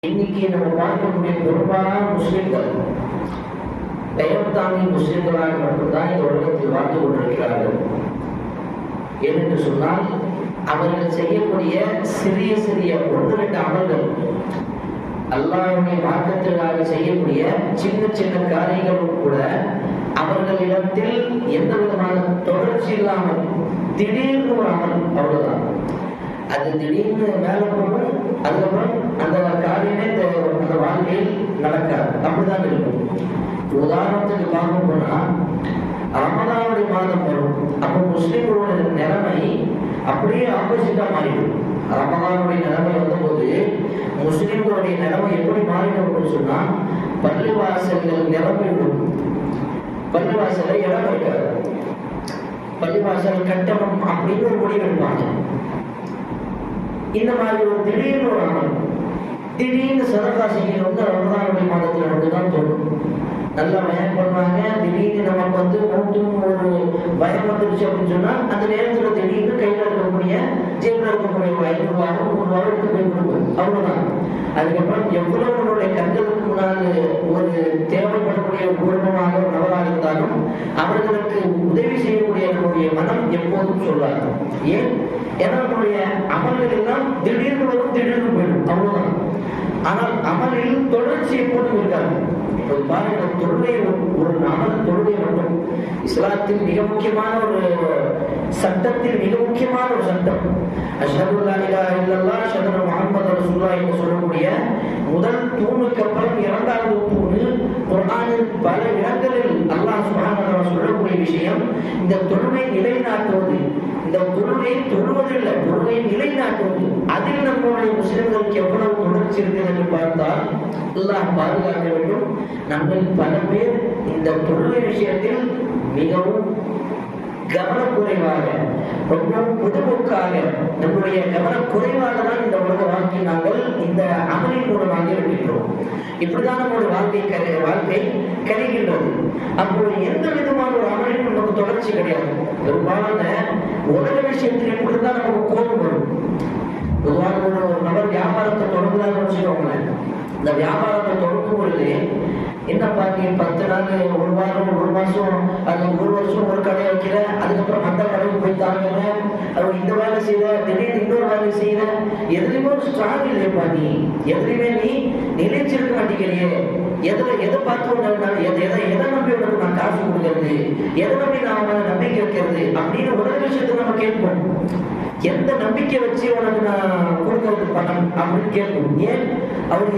இன்னைக்கு நம்ம பார்க்கக்கூடிய பெரும்பாலான முஸ்லிம்கள் பெயர்தாமி முஸ்லிம்களாக மட்டும்தான் இந்த உலகத்தில் வாழ்ந்து கொண்டிருக்கிறார்கள். ஏனென்று சொன்னால் அவர்கள் செய்யக்கூடிய சிறிய சிறிய ஒன்று ரெண்டு அமல்கள், அல்லாஹ்வுடைய மார்க்கத்திற்காக செய்யக்கூடிய சின்ன சின்ன காரியங்களும் கூட அவர்களிடத்தில் எந்த விதமான தொடர்ச்சி இல்லாமல் திடீர்னு ஒரு அமல், அவ்வளவுதான். அது திடீர்னு மேல போகும், அதுக்கப்புறம் அந்த காரியமே அந்த வாழ்க்கையில் நடக்காது. அப்படிதான் இருக்கும். உதாரணத்துக்கு பார்க்க போனா ரமலானுடைய மாதம் வரும், அப்போ முஸ்லிம்களோட நிலைமை அப்படியே ஆப்போசிட்டா மாறிடும். ரமலானுடைய நிலைமை வந்தபோது முஸ்லிம்களுடைய நிலைமை எப்படி மாறிடும் சொன்னா, பள்ளிவாசல்கள் நிரம்பிவிடும். பள்ளிவாசல இடம் இருக்காது, பள்ளிவாசல் கட்டணம் அப்படின்னு ஒரு முடிவு எடுப்பாங்க. இந்த மாதிரி ஒரு திடீர்னு ஒரு அமல், திடீர்னு சதகா செய்யணும்னு ரமலானுடைய மாதத்தில் மட்டும்தான் தோணும். நல்லா பயம் பண்ணுவாங்க. திடீர்னு நமக்கு மௌத்தும் ஒரு பயம் வந்துருச்சு அப்படின்னு சொன்னா அந்த நேரத்தில் திடீர்னு கையில் இருக்கக்கூடிய ஜேபில் இருக்கக்கூடிய 500 ரூபாயும் 100 ரூபாயும் எடுத்து போய் கொடுக்கும், அவ்வளவுதான். அதுக்கப்புறம் எவ்வளவு நம்மளுடைய கண்களுக்கு முன்னால் ஒரு தேவைப்படக்கூடிய குடும்பமாக ஒரு நபராக இருந்தாலும் அவர்களுக்கு உதவி செய்யக்கூடிய நம்முடைய மனம் எப்போதும் சொல்லாது. ஏன்? ஏன்னா நம்மளுடைய அமல்கள் எல்லாம் திடீர்னு வரும், திடீர்னு போயிடும், அவ்வளவுதான். ஆனால் அமலில் தொடர்ச்சி எப்போதும் இருக்காது. பாருங்க, தொழுகை ஒரு அமல், தொழுகை மட்டும் இஸ்லாத்தில் மிக முக்கியமான ஒரு சட்டத்தில் மிக முக்கியமான ஒரு சட்டம். அஷ்ஹது அல்லா இலாஹா இல்லல்லாஹ் அஷ்ஹது அன்ன முஹம்மது ரசூலுல்லாஹ் என்று சொல்லக்கூடிய முதல் தூணுக்கு அப்புறம் இரண்டாவது தூணு குர்ஆனில் பல இடங்களில் அல்லாஹ் சுப்ஹானஹு வ தஆலா சொல்லக்கூடிய விஷயம் இந்த தொழுகை நிலைநாட்டுவது. இந்த தொழுகை தொழுவதில்லை, தொழுகை நிலைநாட்டுவது. அதில் நம்முடைய முஸ்லிம்களுக்கு எவ்வளவு தொடர்ச்சி இருக்கிறது என்று பார்த்தால் அல்லாஹ் பாதுகாக்க வேண்டும். நம்ம பல பேர் இந்த தொழுகை விஷயத்தில் மிகவும் கவனக்குறைவாக, ரொம்பவும் பொதுமொக்காக, நம்முடைய கவனக்குறைவாக தான் இந்த உலக வாழ்க்கை நாங்கள் இந்த அமலின் மூலமாக இருக்கின்றோம். இப்படிதான் நம்முடைய வாழ்க்கை கிடைக்கின்றது. அப்போ எந்த விதமான ஒரு அமலின் நமக்கு தொடர்ச்சி கிடையாது. பெரும்பாலான உலக விஷயத்தில் எப்படிதான் நமக்கு கோபம் வரும். பொதுவாக ஒரு நபர் வியாபாரத்தை தொடங்குதான்னு வச்சுக்கோங்களேன். இந்த வியாபாரத்தை தொடங்கும் பொழுது என்னப்பா நீ 10 நாள், ஒரு வாரம், ஒரு மாசம், அது ஒரு வருஷம் ஒரு கடை வைக்கிற, அதுக்கப்புறம் அந்த கடைக்கு போய் தாங்குற, அது இந்த வேலை செய்யற, திடீர்னு இன்னொரு வேலை செய்யற, எதுலையுமே ஒரு ஸ்ட்ராங் இல்லையப்பா. நீ எதுலையுமே நீ நிலைச்சிருக்க மாட்டேங்கிறியே. எதை பார்த்து எதை நம்பி உனக்கு நான் காசு கொடுக்கறது, எதை நம்பி நான் நம்பிக்கை வைக்கிறது அப்படின்னு உலக விஷயத்தை நம்ம கேட்போம். எந்த நம்பிக்கை வச்சு உனக்கு நான் கொடுக்கறது பணம் அப்படின்னு கேட்போம். ஏன்? அவர்